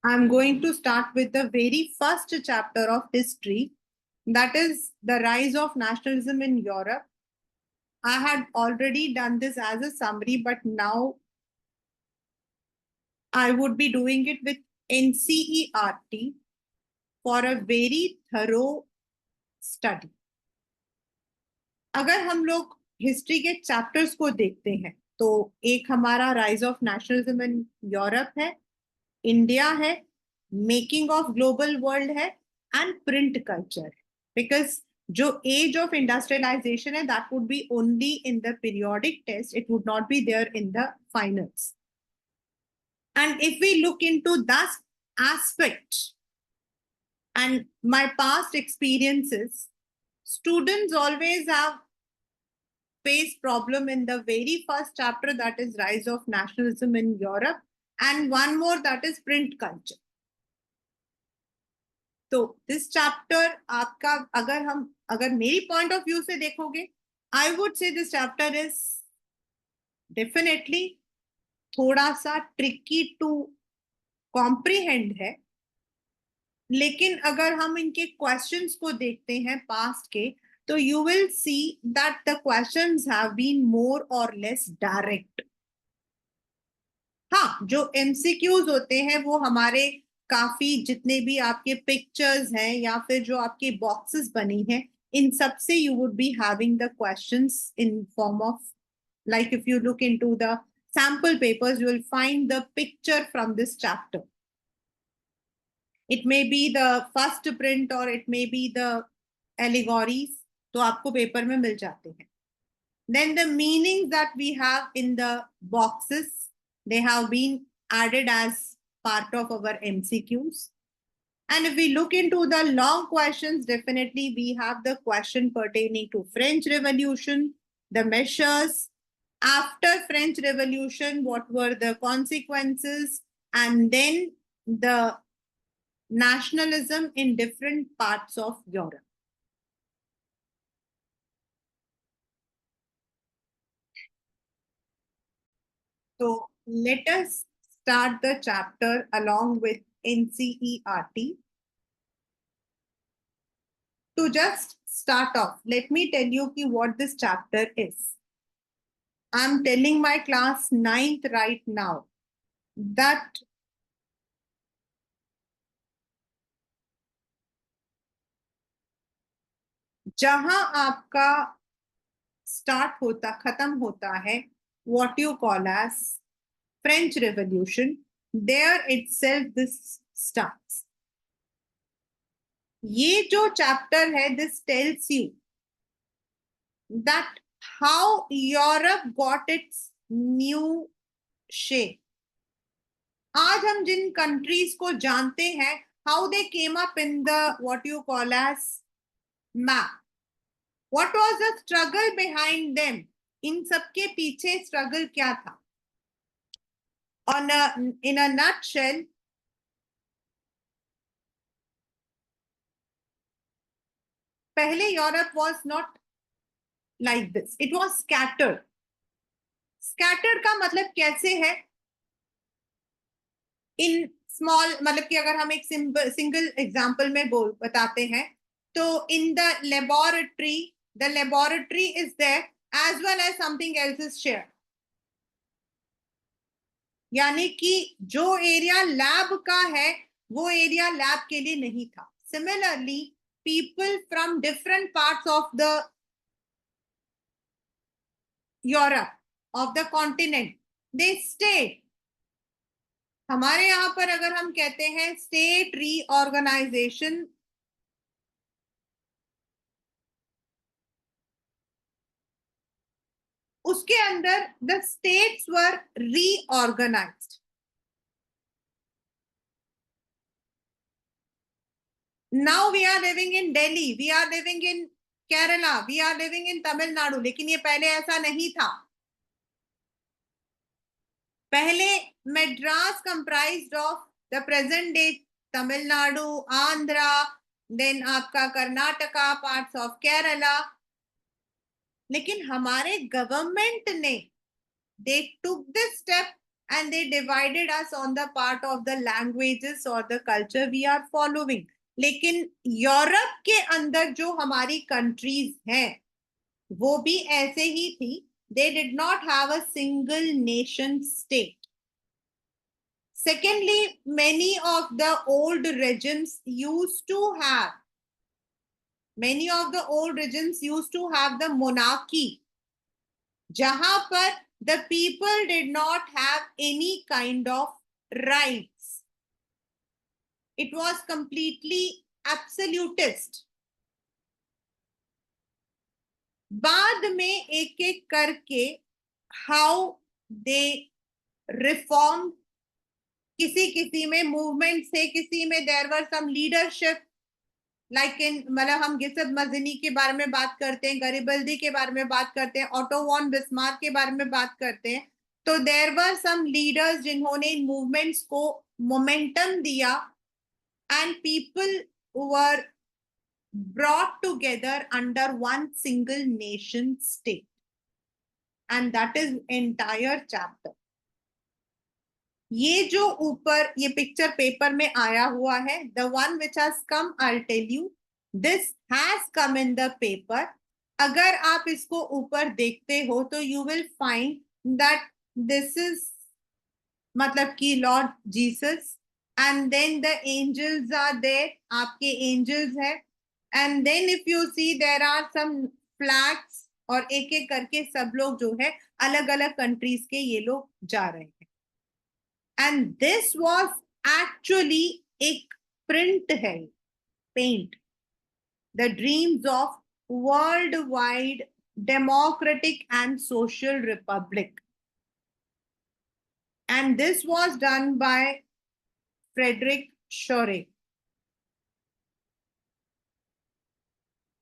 I'm going to start with the very first chapter of history, that is the rise of nationalism in Europe. I had already done this as a summary, but now I would be doing it with NCERT for a very thorough study. अगर हम लोग history के chapters को देखते हैं तो एक हमारा rise of nationalism in Europe है, इंडिया है, मेकिंग ऑफ ग्लोबल वर्ल्ड है एंड प्रिंट कल्चर है. बिकॉज जो एज ऑफ इंडस्ट्रियलाइजेशन है that would be only in the periodic test, it would not be there in the finals. And if we look into that aspect and my past experiences, students always have faced problem in the very first chapter, that is rise of nationalism in Europe, and one more, that is print culture. तो this chapter आपका अगर मेरी point of view से देखोगे, I would say this chapter is definitely थोड़ा सा tricky to comprehend है. लेकिन अगर हम इनके क्वेश्चंस को देखते हैं पास्ट के, तो you will see that the questions have been more और लेस डायरेक्ट. हाँ, जो एमसीक्यूज होते हैं वो हमारे काफी, जितने भी आपके पिक्चर्स हैं या फिर जो आपके बॉक्सेस बनी हैं, इन सब से you would be having the questions in form of, like if you look into the sample papers, you will find the picture from this chapter. It may be the first print or it may be the allegories, तो आपको paper में मिल जाते हैं. Then the meanings that we have in the boxes, they have been added as part of our MCQs. And if we look into the long questions, definitely we have the question pertaining to French Revolution, the measures after French Revolution, what were the consequences, and then the nationalism in different parts of Europe. So let us start the chapter along with NCERT. To just start off, let me tell you what this chapter is. I'm telling my class 9th right now that जहां आपका start होता खत्म होता है what you call as French Revolution, there itself this starts. ये जो chapter है, this tells you that how Europe got its new shape. आज हम जिन कंट्रीज को जानते हैं, how they came up in the what you call as map. What was the struggle behind them? इन सबके पीछे स्ट्रगल क्या था? In a nutshell, पहले Europe was not like this. It was scattered. Scattered का मतलब कैसे है? इन स्मॉल, मतलब कि अगर हम एक सिंगल एग्जांपल में बताते हैं, तो in the laboratory is there as well as something else is share. यानी कि जो एरिया लैब का है वो एरिया लैब के लिए नहीं था. Similarly people from different parts of the Europe, of the continent, they stayed. हमारे यहां पर अगर हम कहते हैं स्टेट रीऑर्गेनाइजेशन, उसके अंदर the states were reorganised. Now we are living in Delhi, we are living in Kerala, we are living in Tamil Nadu. लेकिन ये पहले ऐसा नहीं था. पहले Madras comprised of the present day Tamil Nadu, Andhra, then आपका कर्नाटका, parts of Kerala. लेकिन हमारे गवर्नमेंट ने they took this step and they divided us on the part of the languages or the culture we are following. लेकिन Europe के अंदर जो हमारी countries हैं वो भी ऐसे ही थी. They did not have a single nation state. Secondly, many of the old regimes used to have the monarchy, जहां पर the people did not have any kind of rights. It was completely absolutist. बाद में एक एक करके how they reform, किसी किसी में मूवमेंट से, किसी में there were some leadership, like in मतलब हम गिसब मजनी के बारे में बात करते हैं, गरिबल्दी के बारे में बात करते हैं, ऑटो वॉन बिस्मार्क के बारे में बात करते हैं. तो देयर वर सम लीडर्स जिन्होंने इन मूवमेंट्स को मोमेंटम दिया and people were brought together under one single nation state, and that is entire chapter. ये जो ऊपर ये पिक्चर पेपर में आया हुआ है, the one which has come, I'll tell you, this has come in the paper. अगर आप इसको ऊपर देखते हो तो you will find that this is मतलब कि Lord Jesus, and then the angels are there, आपके angels है, and then if you see there are some flags, और एक एक करके सब लोग जो है अलग अलग कंट्रीज के ये लोग जा रहे हैं. and this was actually एक print है, paint, the dreams of worldwide democratic and social republic, and this was done by Frederick Shore.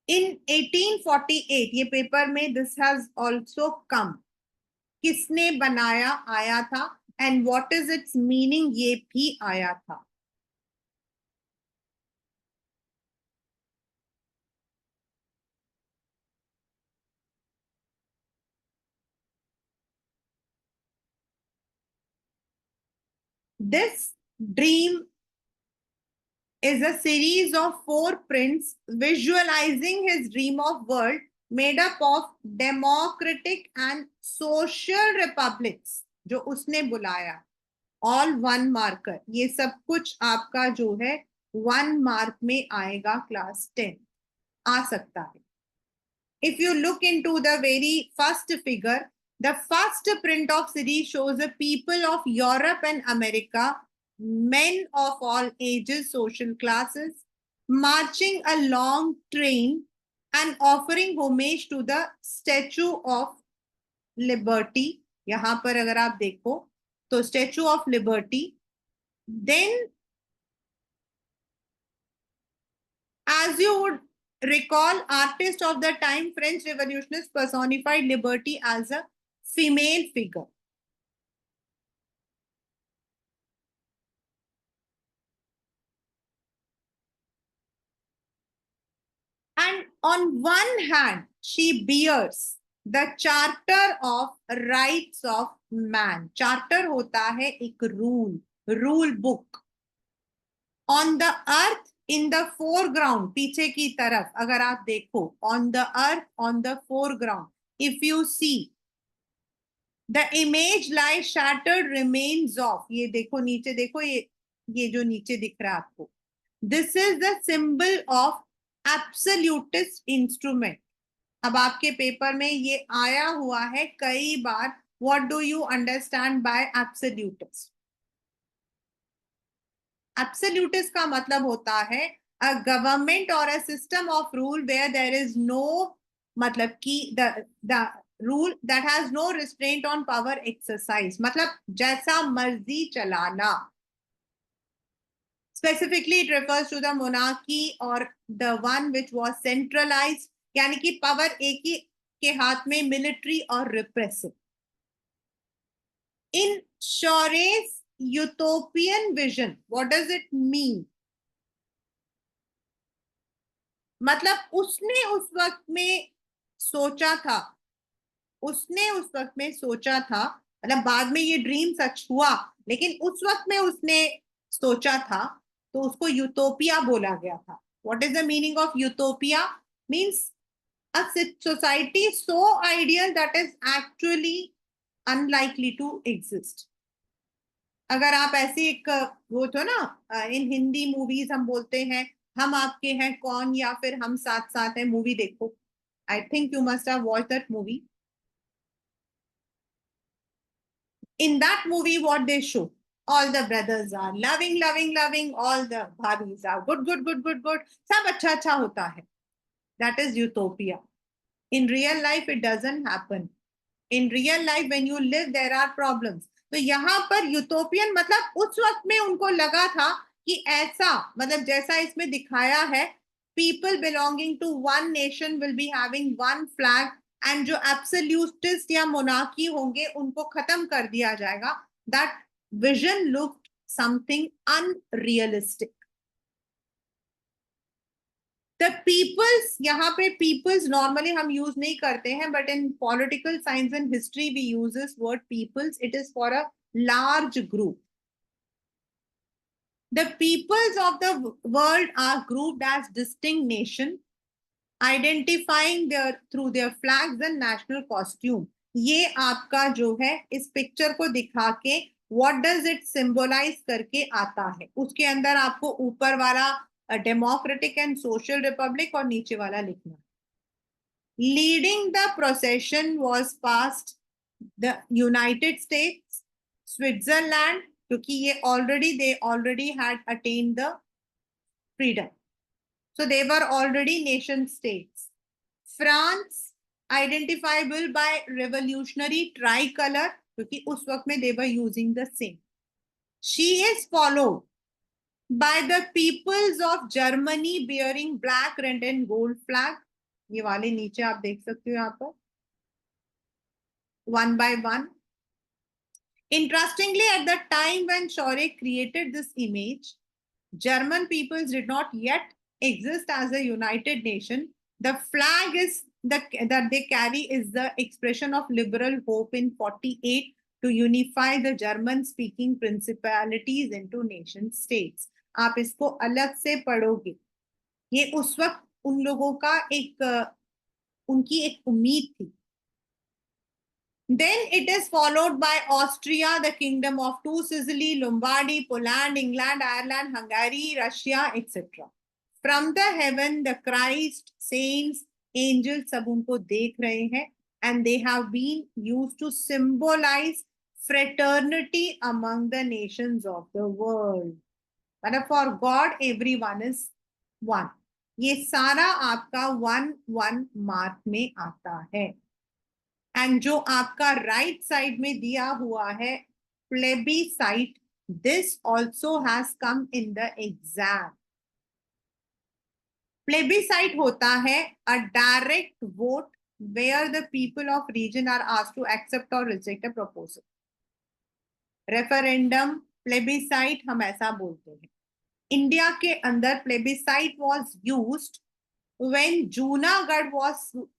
In 1848 ये पेपर में this has also come. किसने बनाया आया था and what is its meaning ये भी आया था. This dream is a series of 4 prints visualizing his dream of world made up of democratic and social republics जो उसने बुलाया. ऑल 1 मार्कर, ये सब कुछ आपका जो है 1 मार्क में आएगा, क्लास 10 आ सकता है. If you look into the very first figure, the first print of series shows the people of Europe and America, men of all ages, social classes, marching a long train and offering homage to the Statue of Liberty. यहाँ पर अगर आप देखो तो Statue of Liberty. Then, as you would recall, artists of the time, French revolutionists personified liberty as a female figure. And on one hand, she bears the Charter of Rights of Man. Charter होता है एक rule book. On the earth, in the foreground, पीछे की तरफ अगर आप देखो, on the earth, on the foreground, if you see, the image lies shattered remains of, ये देखो नीचे देखो, ये जो नीचे दिख रहा है आपको, this is the symbol of absolutist instrument. अब आपके पेपर में ये आया हुआ है कई बार. What do you understand by absolutist? Absolutist का मतलब होता है a government or a system of rule where there is no, मतलब कि the rule that has no restraint on power exercise, मतलब जैसा मर्जी चलाना. Specifically, it refers to the monarchy or the one which was centralized, यानी कि power एक ही के हाथ में, मिलिट्री और repressive. In Shore's utopian vision, what does it mean? मतलब उसने उस वक्त में सोचा था मतलब बाद में ये ड्रीम सच हुआ, लेकिन उस वक्त में उसने सोचा था, तो उसको यूटोपिया बोला गया था। What is the meaning of utopia? Means a society so ideal that is actually unlikely to exist. अगर आप ऐसे एक वो तो ना, इन हिंदी मूवीज हम बोलते हैं हम आपके हैं कौन, या फिर हम साथ साथ हैं, मूवी देखो। I think you must have watch that movie. In that movie, what they show, all the brothers are loving, loving, loving, all the bhabis are good, good, good, good, good, सब अच्छा अच्छा होता है। That is utopia. In real life, it doesn't happen. In real life, when you live, there are problems. तो यहाँ पर utopian मतलब उस वक्त में उनको लगा था कि ऐसा, मतलब जैसा इसमें दिखाया है, people belonging to one nation will be having one flag, and जो एब्सोल्यूटिस्ट या मोनार्की होंगे उनको खत्म कर दिया जाएगा। That vision looked something unrealistic. The peoples, यहाँ पे पीपल्स नॉर्मली हम यूज नहीं करते हैं, but in political science and history we use this word peoples. It is for a large group. The peoples of the world are grouped as distinct nations, identifying their through their flags and national costume. ये आपका जो है इस picture को दिखा के what does it symbolize करके आता है। उसके अंदर आपको ऊपर वाला डेमोक्रेटिक एंड सोशल रिपब्लिक और नीचे वाला लिखना। Leading the procession was past the United States, Switzerland, क्योंकि ये already had attend the freedom, so they were already nation states. France, identifiable by revolutionary tricolor, क्योंकि उस वक्त में they were using the same. She is followed by the peoples of Germany bearing black, red and gold flag. ये वाले नीचे आप देख सकते हो यहाँ पर one by one. Interestingly, at the time when Chauret created this image, German peoples did not yet exist as a united nation. The flag is that they carry is the expression of liberal hope in 48 to unify the German speaking principalities into nation states. आप इसको अलग से पढ़ोगे, ये उस वक्त उन लोगों का उनकी एक उम्मीद थी। Then it is followed by Austria, the kingdom of two Sicily, Lombardy, Poland, England, Ireland, Hungary, Russia, etc. From the heaven, the Christ, saints, angels सब उनको देख रहे हैं, and they have been used to symbolize fraternity among the nations of the world. मतलब for God, everyone is one. ये सारा आपका 1-1 mark में आता है। एंड जो आपका राइट साइड में दिया हुआ है plebiscite, this also has come in the exam. Plebiscite होता है a direct vote where the people of region are asked to accept और reject a proposal. Referendum, plebiscite हम ऐसा बोलते हैं। इंडिया के अंदर plebiscite was used when Junagadh was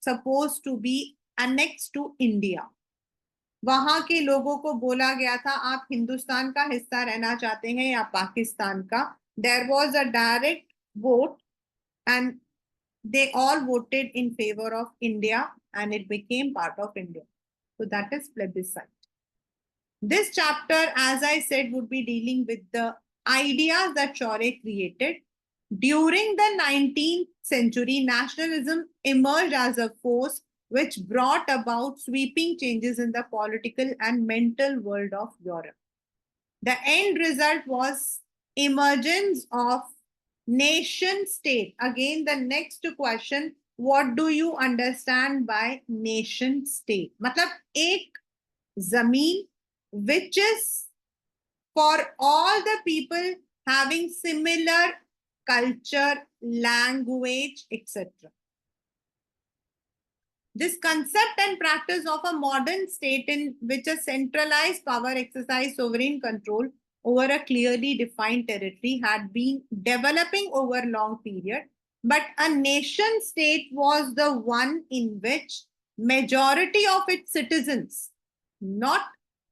supposed to be annex to India. वहां के लोगों को बोला गया था आप हिंदुस्तान का हिस्सा रहना चाहते हैं या पाकिस्तान का। There was a direct vote and they all voted in favor of India and it became part of India. So that is plebiscite. This chapter, as I said, would be dealing with the ideas that Chauret created. During the 19th century, nationalism emerged as a force which brought about sweeping changes in the political and mental world of Europe. The end result was emergence of nation state. Again, the next question, what do you understand by nation state? मतलब एक जमीन which is for all the people having similar culture, language, etc. This concept and practice of a modern state in which a centralized power exercised sovereign control over a clearly defined territory had been developing over a long period, but a nation state was the one in which majority of its citizens, not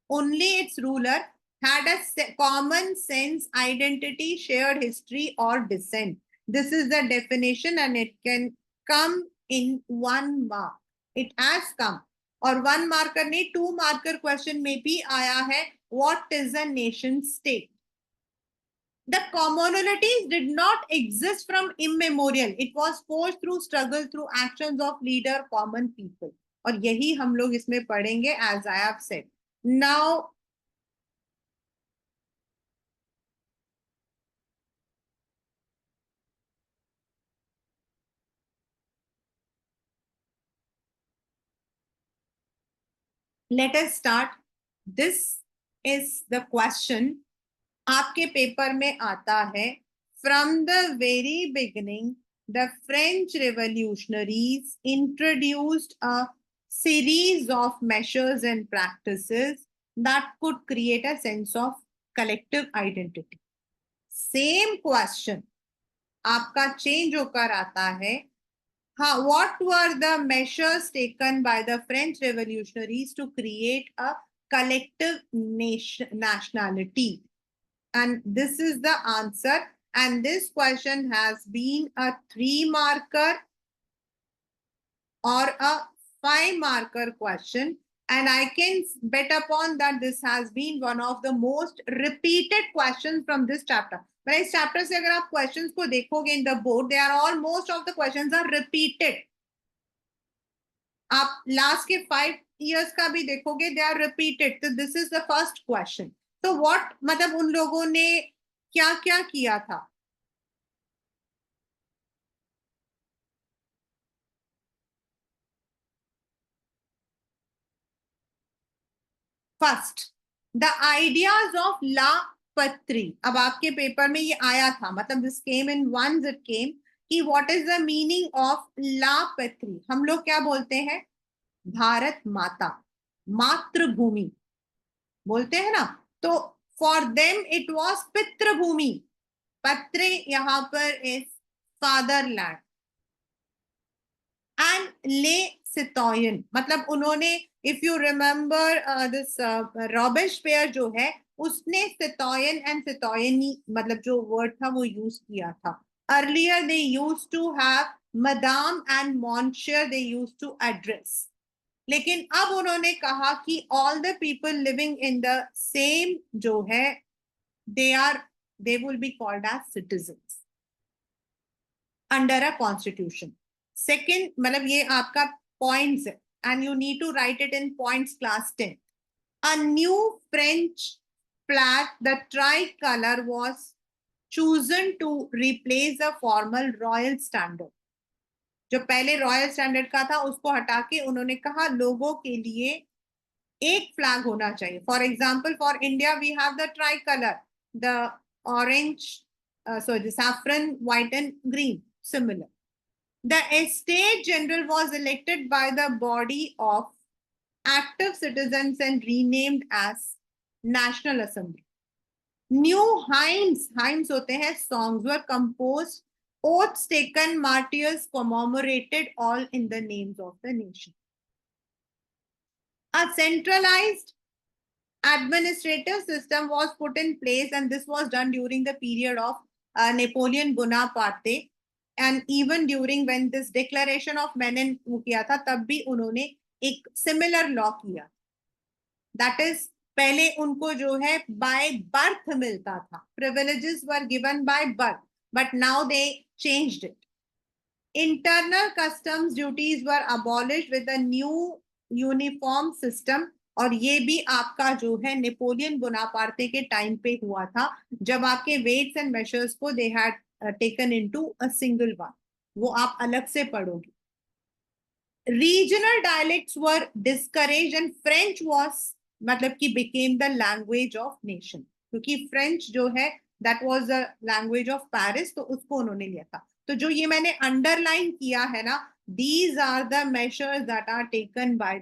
only its ruler had a common sense, identity, shared history, or descent. This is the definition, and it can come in 1 mark. It has come. और 1 marker नहीं, 2 marker question में भी आया है, what is a nation state? The commonalities did not exist from immemorial. It was forged through struggle, through actions of leader, common people. और यही हम लोग इसमें पढ़ेंगे, as I have said. Now, let us start. This is the question. आपके paper में आता है, from the very beginning, the French revolutionaries introduced a series of measures and practices that could create a sense of collective identity. Same question आपका change होकर आता है. What were the measures taken by the French revolutionaries to create a collective nationality? And this is the answer. And this question has been a 3-marker or a 5-marker question. And I can bet upon that this has been one of the most repeated questions from this chapter. But इस chapter से अगर आप questions को देखोगे in the board, they are all, most of the questions are repeated. आप last के 5 years का भी देखोगे, they are repeated. So this is the first question. तो what मतलब उन लोगों ने क्या क्या किया था? First, the ideas of la patrie. अब आपके पेपर में ये आया था, मतलब this came in once it came कि what is the meaning of la patrie. हम लोग क्या बोलते हैं? भारत माता, मातृभूमि बोलते हैं ना. तो फॉर देम इट वाज पितृभूमि. पत्र यहां पर इज फादरलैंड. एंड ले सितोयन मतलब उन्होंने, if you remember this Robespierre जो है, उसने सितोयन एंड सितोयनी मतलब जो वर्ड था वो यूज किया था. Earlier they used to have madame and monsieur, they used to address. लेकिन अब उन्होंने कहा कि all the people living in the same जो है, they will be called as citizens under a constitution. Second मतलब ये आपका पॉइंट्स है, and you need to write it in points class 10. A new French flag, the tricolor, was chosen to replace the formal royal standard. जो पहले royal standard का था उसको हटा के उन्होंने कहा लोगों के लिए एक फ्लैग होना चाहिए. For example, for India we have the tricolour, the orange, the saffron, white and green, similar. The Estate General was elected by the body of active citizens and renamed as National Assembly. New hymns होते हैं, songs were composed, oaths taken, martyrs commemorated, all in the names of the nation. A centralized administrative system was put in place, and this was done during the period of Napoleon Bonaparte. And even during when this declaration of Menin किया था, तब भी उन्होंने एक similar law किया. That is, पहले उनको जो है by birth मिलता था, privileges were given by birth, but now they changed it. Internal customs duties were abolished with a new uniform system. और ये भी आपका जो है नेपोलियन बोनापार्टे के टाइम पे हुआ था, जब आपके वेट्स एंड मेजर्स को they had taken into a single one. वो आप अलग से पढ़ोगे. Regional dialects were discouraged and French was मतलब कि became the language of nation. क्योंकि French जो है that was the language of Paris, तो उसको उन्होंने लिया था. तो जो ये मैंने underline किया है ना, these are the measures that are taken by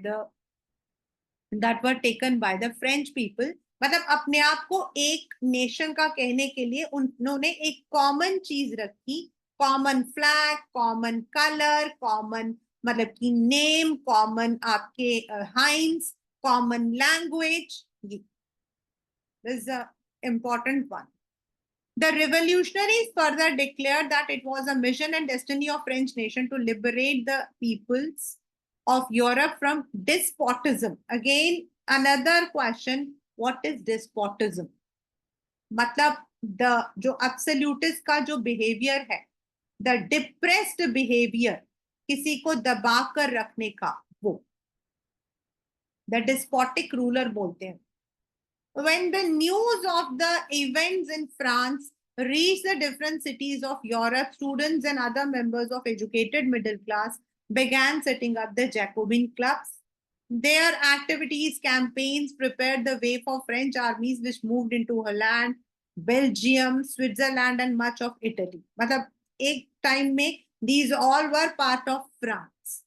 the French people. मतलब अपने आप को एक नेशन का कहने के लिए उन्होंने एक कॉमन चीज रखी, common flag, common colour, common मतलब की नेम, कॉमन आपके hymns, common language, This is an important one. The revolutionaries further declared that it was a mission and destiny of French nation to liberate the peoples of Europe from despotism. Again, another question, what is despotism? मतलब जो absolutist का जो behavior है, the depressed behavior, किसी को दबा कर रखने का, वो the despotic ruler बोलते हैं. When the news of the events in France reached the different cities of Europe, students and other members of educated middle class began setting up the Jacobin clubs. Their activities, campaigns prepared the way for French armies which moved into Holland, Belgium, Switzerland and much of Italy. मतलब एक time में these all were part of France.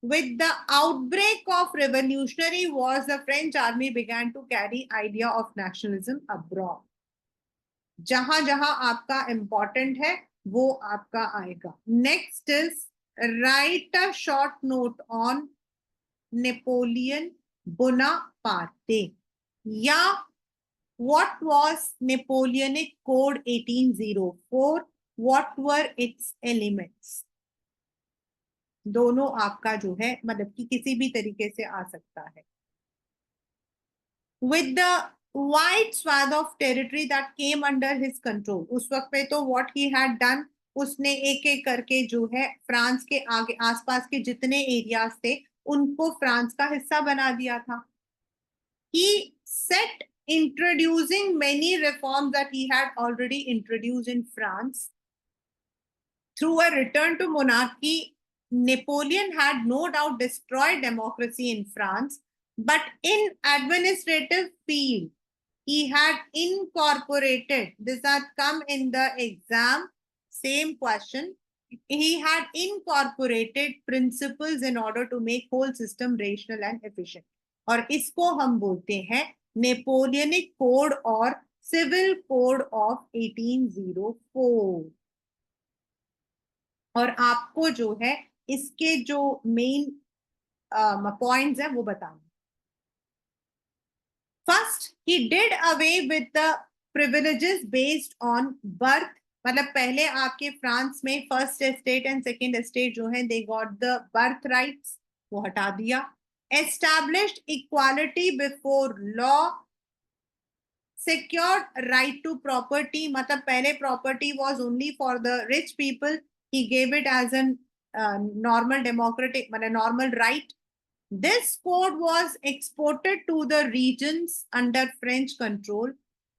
With the outbreak of revolutionary wars, the French army began to carry idea of nationalism abroad. जहां जहां आपका important है वो आपका आएगा. Next is write a short note on Napoleon Bonaparte. या what was Napoleonic Code 1804? What were its elements? दोनों आपका जो है मतलब कि किसी भी तरीके से आ सकता है. With the wide swath of territory that came under his control, उस वक्त पे तो what he had done, उसने एक एक करके जो है फ्रांस के आगे आसपास के जितने एरियाज थे उनको फ्रांस का हिस्सा बना दिया था. He set introducing many reforms that he had already introduced in France. Through a return to monarchy, Napoleon had no doubt destroyed democracy in France, but in administrative field, he had incorporated, this had come in the exam, same question, he had incorporated principles in order to make whole system rational and efficient. और इसको हम बोलते हैं Napoleonic code और civil code of 1804. और आपको जो है इसके जो मेन पॉइंट्स हैं वो बताना. First, he did away with the privileges based on birth. मतलब पहले आपके फ्रांस में first estate and second estate जो है they got the birth rights, वो हटा दिया. Established equality before law, secured right to property. मतलब पहले property was only for the rich people. He gave it as a normal democratic, मतलब normal right. This code was exported to the regions under French control.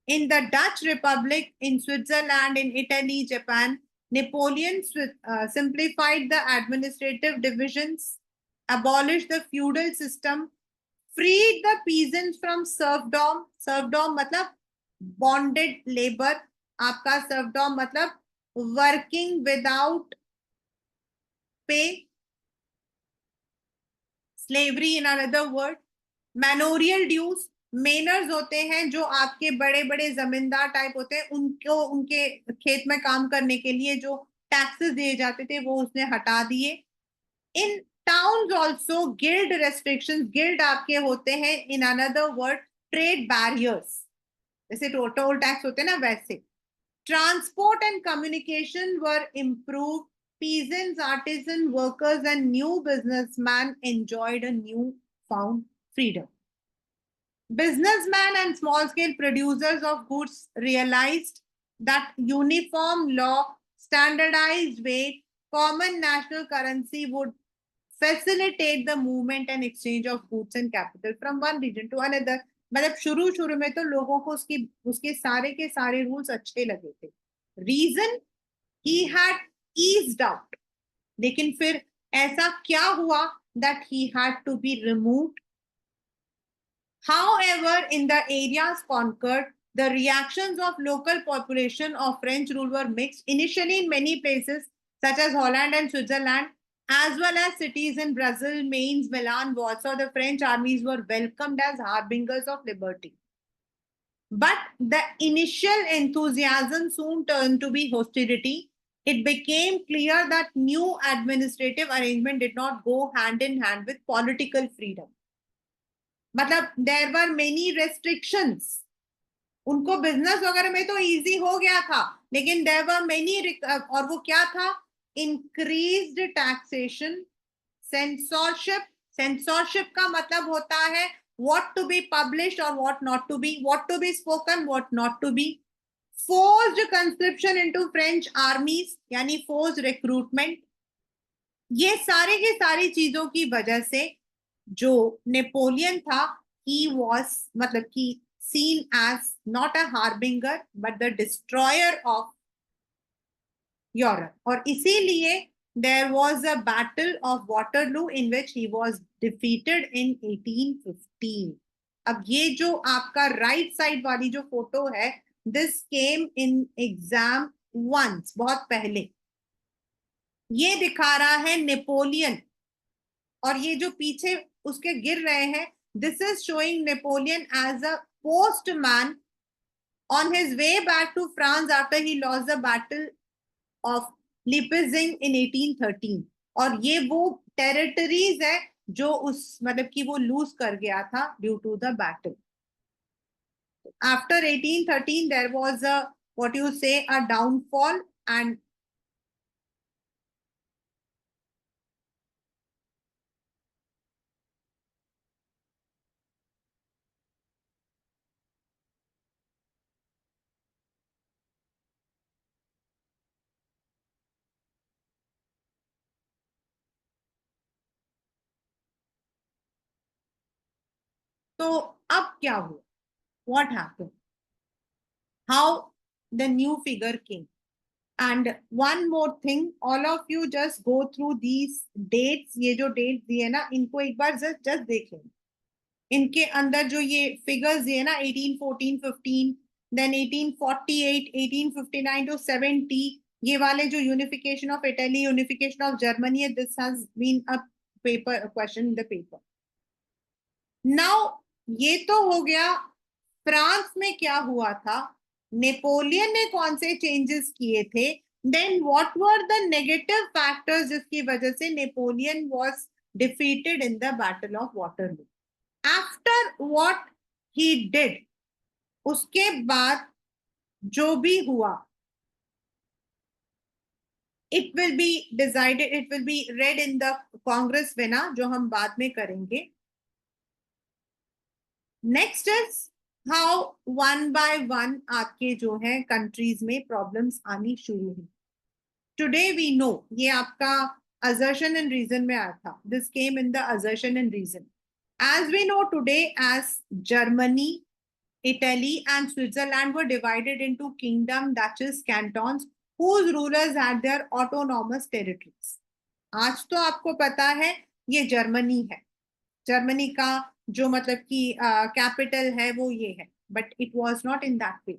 In the Dutch Republic, in Switzerland, in Italy, Japan, Napoleon simplified the administrative divisions, abolished the feudal system, freed the peasants from serfdom. Serfdom मतलब bonded labor. आपका serfdom मतलब working without pay. Slavery in another word. Manorial dues, manners होते हैं जो आपके बड़े बड़े जमींदार टाइप होते हैं, उनको उनके खेत में काम करने के लिए जो टैक्सेस दिए जाते थे वो उसने हटा दिए. इन towns also guild restrictions. Guild आपके होते हैं in another word trade barriers, जैसे टोल टैक्स होते हैं ना वैसे. Transport and communication were improve. Peasants, artisan workers and new businessmen enjoyed a new found freedom. Businessmen and small-scale producers of goods realized that uniform law, standardized weight, common national currency would facilitate the movement and exchange of goods and capital from one region to another. मतलब शुरू में तो लोगों को उसके सारे के सारे रूल्स अच्छे लगे थे. Reason, he had eased out. लेकिन फिर ऐसा क्या हुआ that he had to be removed. However, in the areas conquered, the reactions of local population of French rule were mixed. Initially, in many places, such as Holland and Switzerland, as well as cities in Brazil, Mainz, Milan, Warsaw, the French armies were welcomed as harbingers of liberty. But the initial enthusiasm soon turned to be hostility. It became clear that new administrative arrangement did not go hand in hand with political freedom. मतलब there were many restrictions, उनको business वगैरह में तो easy हो गया था, लेकिन there were many, और वो क्या था, इंक्रीज्ड टैक्सेशन, सेंसरशिप। सेंसरशिप का मतलब होता है व्हाट टू बी पब्लिश्ड और what not to be, what to be spoken, what not to be. Forced conscription into French armies, यानी फोर्स्ड रिक्रूटमेंट। ये सारे की सारी चीजों की वजह से जो नेपोलियन था, ही वॉज मतलब कि seen as not a harbinger but the destroyer of Europe. और इसीलिए there was a battle of Waterloo in which he was defeated in 1815। अब ये जो आपका राइट साइड वाली जो फोटो है, this came in exam once, बहुत पहले। ये दिखा रहा है नेपोलियन, और ये जो पीछे उसके गिर रहे हैं, this is showing Napoleon as a postman on his way back to France after he lost the battle of Leipzig in 1813। और ये वो टेरिटरीज है जो उस मतलब कि वो लूज कर गया था due to the battle. After 1813 there was a, what you say, a downfall, and तो अब क्या हुआ, what happened, how the new figure came। And one more thing, all of you just go through these dates, ये जो dates दिए ना, इनको एक बार just देखें। इनके अंदर जो ये फिगर्स दिए ना, 1814 15, देन 1848 1859 टू 70, ये वाले जो unification of Italy, unification of Germany है, this has been a paper question in the paper. Now ये तो हो गया फ्रांस में क्या हुआ था, नेपोलियन ने कौन से चेंजेस किए थे, then what were the negative factors जिसकी वजह से Napoleon was defeated in the battle of Waterloo. After what he did, उसके बाद जो भी हुआ, it will be decided, it will be read in the Congress Vienna, जो हम बाद में करेंगे। Next is how one by one आपके जो है कंट्रीज में प्रॉब्लम्स आनी शुरू हुई। टुडे वी नो, ये आपका assertion and reason में आया था, this came in the assertion and reason। as we know today, as Germany, Italy and Switzerland were divided into kingdom, duchies, cantons, whose rulers had their autonomous territories। आज तो आपको पता है ये Germany है, जर्मनी का जो मतलब कि कैपिटल है वो ये है, but it was not in that way.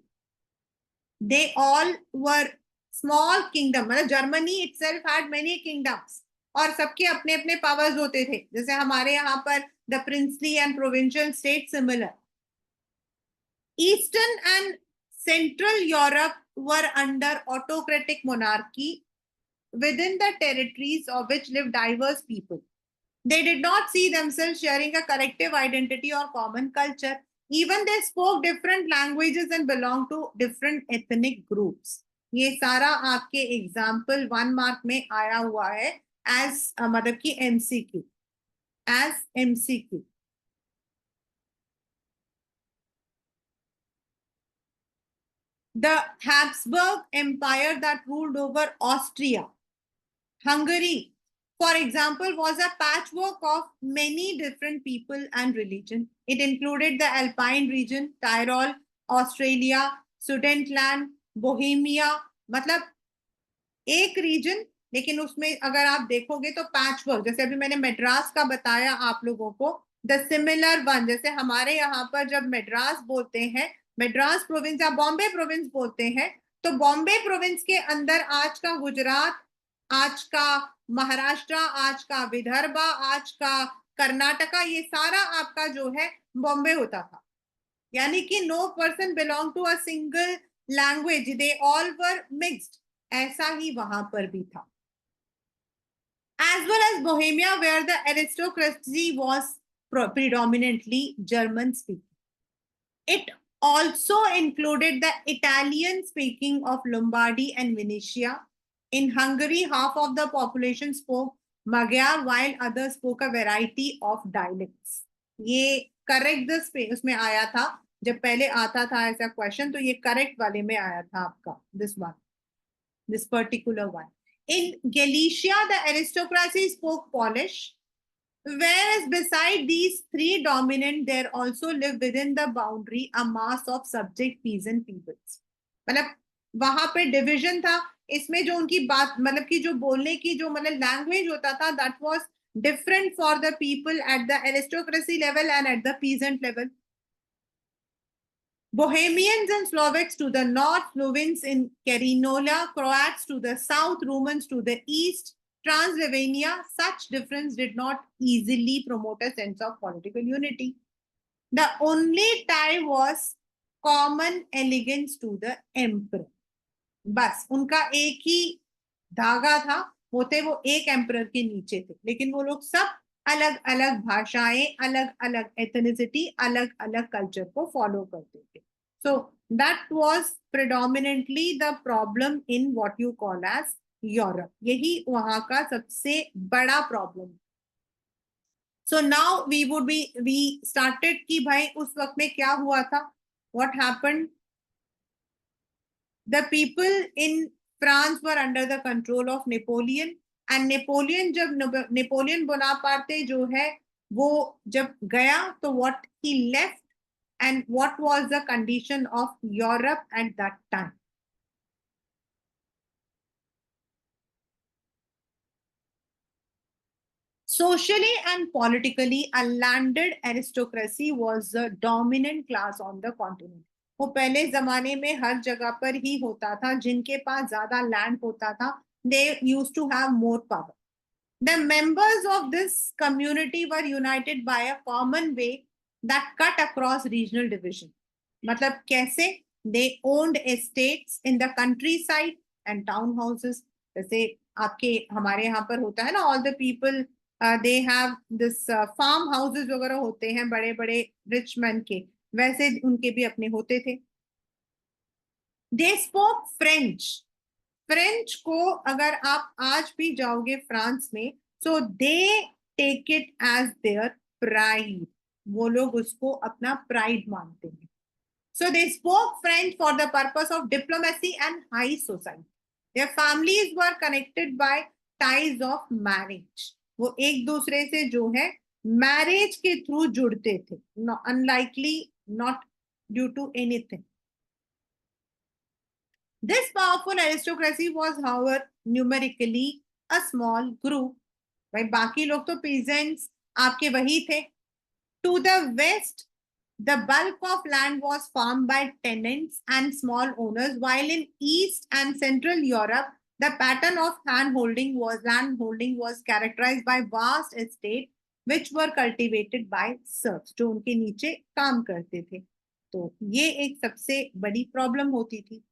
They all were small kingdom, मतलब Germany itself had many kingdoms, और सबके अपने अपने पावर्स होते थे, जैसे हमारे यहाँ पर the princely and provincial state similar. Eastern and Central Europe were under autocratic monarchy within the territories of which lived diverse people. They did not see themselves sharing a collective identity or common culture. Even they spoke different languages and belonged to different ethnic groups. ये सारा आपके example 1 mark में आया हुआ है as मतलब कि MCQ, as MCQ. The Habsburg Empire that ruled over Austria, Hungary, for example, was a patchwork of many different people and religion. It included the Alpine region, Tyrol, Australia, Sudetenland, Bohemia, मतलब एक reason, लेकिन उसमें अगर आप देखोगे तो patch work, जैसे अभी मैंने मद्रास का बताया आप लोगों को, द सिमिलर वन, जैसे हमारे यहाँ पर जब मद्रास बोलते हैं, मद्रास प्रोविंस या बॉम्बे प्रोविंस बोलते हैं, तो बॉम्बे प्रोविंस के अंदर आज का गुजरात, आज का महाराष्ट्र, आज का विदर्भा, आज का कर्नाटका, ये सारा आपका जो है बॉम्बे होता था। यानी कि no person belong to a single language, they all were mixed, ऐसा ही वहां पर भी था। as well as Bohemia where the aristocracy was predominantly German speaking. It also included the Italian speaking of Lombardy and Venetia. In Hungary, half of the population spoke Magyar, while others spoke a variety of dialects. ये correct उसमें आया था, जब पहले आता था ऐसा question तो ये करेक्ट वाले में आया था आपका, this particular one. In Galicia, the aristocracy spoke Polish, whereas beside these three dominant, there also live within the boundary a mass of subject peasant peoples. मतलब वहां पे डिविजन था, इसमें जो उनकी बात मतलब कि जो बोलने की जो मतलब लैंग्वेज होता था, that was different for the people at the aristocracy level and at the peasant level. Bohemians and Slovaks to the north, Slovens in Carinola, Croats to the south, Romans to the east, Transylvania. Such difference did not easily promote a sense of political unity. The only tie was common allegiance to the emperor. बस उनका एक ही धागा था, वो थे वो एक emperor के नीचे थे, लेकिन वो लोग सब अलग अलग भाषाएं, अलग अलग एथनिसिटी, अलग अलग कल्चर को फॉलो करते थे. So that was predominantly the problem in what you call as Europe. यही वहां का सबसे बड़ा problem. So now we started कि भाई उस वक्त में क्या हुआ था, what happened. The people in France were under the control of Napoleon, and Napoleon जब Napoleon Bonaparte जो है वो जब गया तो what he left and what was the condition of Europe at that time. Socially and politically, a landed aristocracy was the dominant class on the continent. वो पहले जमाने में हर जगह पर ही होता था, जिनके पास ज्यादा लैंड होता था, they used to have more power. The members of this community were united by a common way that cut across regional division. मतलब कैसे? They owned estates in the countryside and townhouses. जैसे आपके हमारे यहाँ पर होता है ना, all the people they have this farm houses वगैरह होते हैं बड़े बड़े rich men के, वैसे उनके भी अपने होते थे. They spoke French. फ्रेंच को अगर आप आज भी जाओगे फ्रांस में, so they take it as their pride. वो लोग उसको अपना प्राइड मानते हैं. So they spoke French for the purpose of diplomacy and high society. Their families were connected by ties of marriage. वो एक दूसरे से जो है मैरिज के थ्रू जुड़ते थे, unlikely not due to anything. This powerful aristocracy was, however, numerically a small group. भाई बाकी लोग तो peasants आपके वही थे. To the west, the bulk of land was farmed by tenants and small owners, while in East and Central Europe, the pattern of landholding was characterized by vast estates which were cultivated by serfs, जो उनके नीचे काम करते थे. तो ये एक सबसे बड़ी प्रॉब्लम होती थी.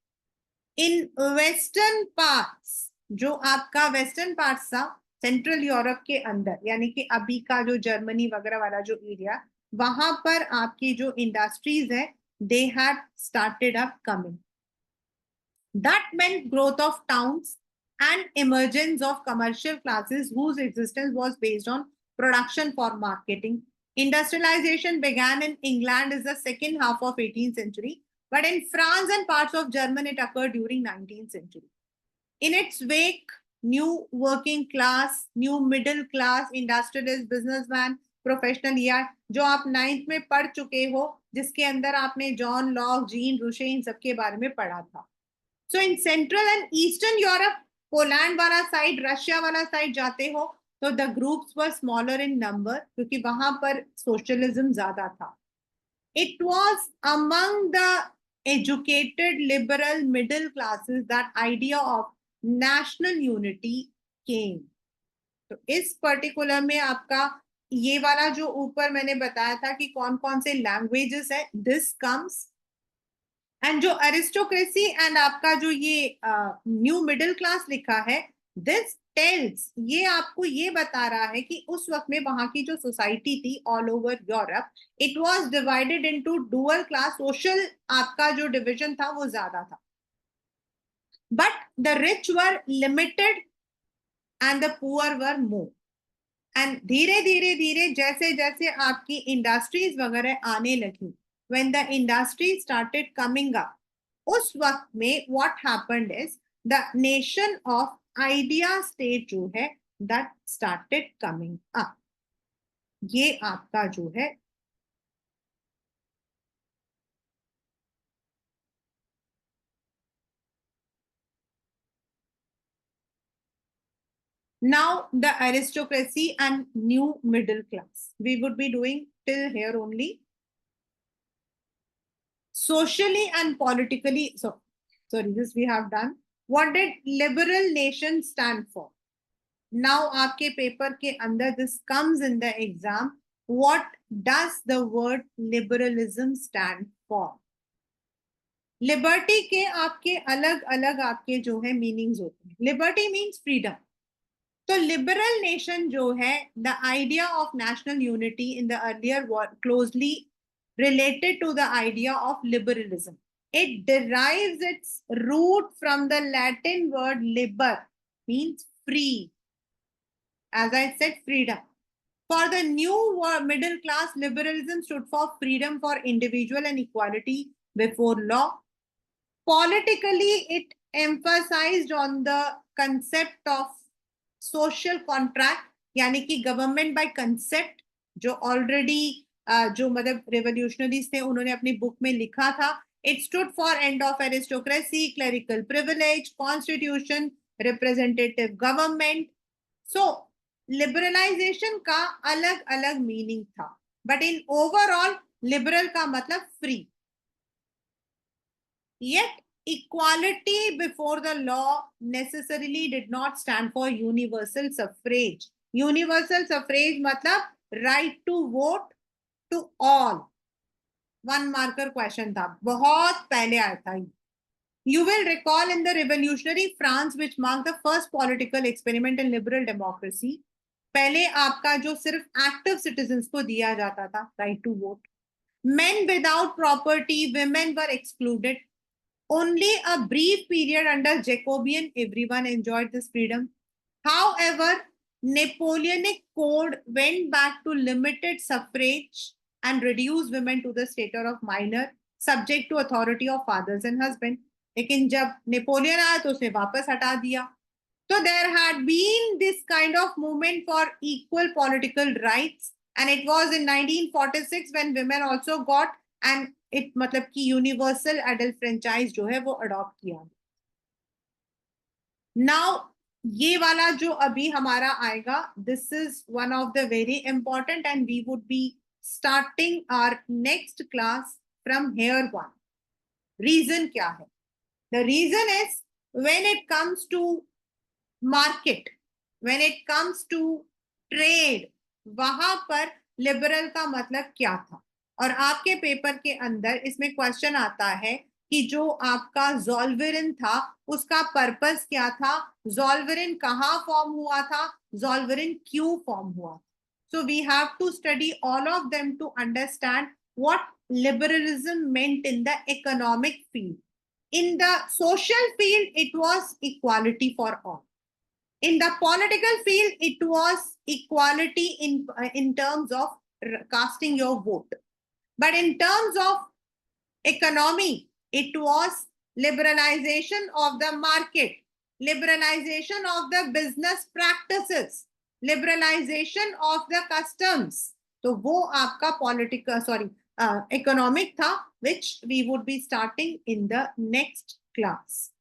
इन वेस्टर्न पार्ट्स, जो आपका वेस्टर्न पार्ट्स था सेंट्रल यूरोप के अंदर, यानी कि अभी का जो जर्मनी वगैरह वाला जो एरिया, वहां पर आपकी जो इंडस्ट्रीज है, they had started up coming. That meant growth of towns and emergence of commercial classes whose existence was based on production for marketing. Industrialization began in England in the second half of 18th century, but in France and parts of Germany it occurred during 19th century. In its wake, new working class, new middle class, industrialist, businessman, professional, या जो आप 9th में पढ़ चुके हो, जिसके अंदर आपने जॉन लॉक, जीन रूशे, इन सबके बारे में पढ़ा था. So in Central and Eastern Europe, Poland वाला साइड, रशिया वाला साइड जाते हो तो the groups were smaller in number, क्योंकि वहां पर सोशलिज्म ज्यादा था. It was among the educated liberal middle classes that idea of national unity came. तो इस पर्टिकुलर में आपका ये वाला जो ऊपर मैंने बताया था कि कौन कौन से लैंग्वेजेस है, दिस कम्स. एंड जो एरिस्टोक्रेसी एंड आपका जो ये न्यू मिडिल क्लास लिखा है, दिस टेल्स, ये आपको ये बता रहा है कि उस वक्त में वहां की जो सोसाइटी थी all over Europe, it was divided into dual class, social आपका जो डिवीजन था वो ज्यादा था, but the rich were limited and the poor were more. And धीरे धीरे धीरे जैसे जैसे आपकी इंडस्ट्रीज वगैरह आने लगी, when the industry started coming up, उस वक्त में what happened is the nation of idea state जो है दैट स्टार्टेड कमिंग अप। ये आपका जो है now the aristocracy and new middle class, we would be doing till here only. Socially and politically, so sorry, this we have done. What did liberal nation stand for? Now आपके paper के अंदर this comes in the exam. What does the word liberalism stand for? Liberty के आपके अलग अलग आपके जो है मीनिंग्स होते हैं. Liberty means freedom. तो लिबरल नेशन जो है, the idea of national unity in the earlier closely related to the idea of liberalism. It derives its root from the Latin word liber, means free. As I said, freedom. For the new middle class, liberalism stood for freedom for individual and equality before law. Politically, it emphasized on the concept of social contract, यानी कि government by concept, जो already जो मतलब revolutionaries थे उन्होंने अपनी book में लिखा था. It stood for end of aristocracy, clerical privilege, constitution, representative government. So liberalisation का अलग अलग मीनिंग था, बट इन ओवरऑल लिबरल का मतलब free. Yet equality before the law necessarily did not stand for universal suffrage. Universal suffrage मतलब right to vote to all. One marker question था, बहुत पहले आया था. You will recall in the revolutionary France, which marked the first political experiment in liberal democracy, पहले आपका जो सिर्फ active citizens को दिया जाता था right to vote. Men without property, women were excluded. Only a brief period under Jacobean, everyone enjoyed this freedom. However, Napoleonic Code went back to limited suffrage and reduced women to the status of minor, subject to authority of fathers and husbands. लेकिन जब Napoleon आया तो उसने वापस हटा दिया. So there had been this kind of movement for equal political rights, and it was in 1946 when women also got, and it मतलब कि यूनिवर्सल एडल्ट फ्रेंचाइज जो है वो अडॉप्ट किया. नाउ ये वाला जो अभी हमारा आएगा, this is one of the very important, and we would be starting our next class from here one. Reason क्या है? The reason is when it comes to market, when it comes to trade, वहां पर liberal का मतलब क्या था. और आपके पेपर के अंदर इसमें क्वेश्चन आता है कि जो आपका ज़ोल्वेरिन था उसका पर्पस क्या था, ज़ोल्वेरिन कहाँ फॉर्म हुआ था, ज़ोल्वेरिन क्यों फॉर्म हुआ. So we have to study all of them to understand what liberalism meant in the economic field. In the social field, it was equality for all. In the political field, it was equality in terms of casting your vote. But in terms of economy, it was liberalization of the market, liberalization of the business practices, liberalization of the customs. तो वो आपका political economic था, which we would be starting in the next class.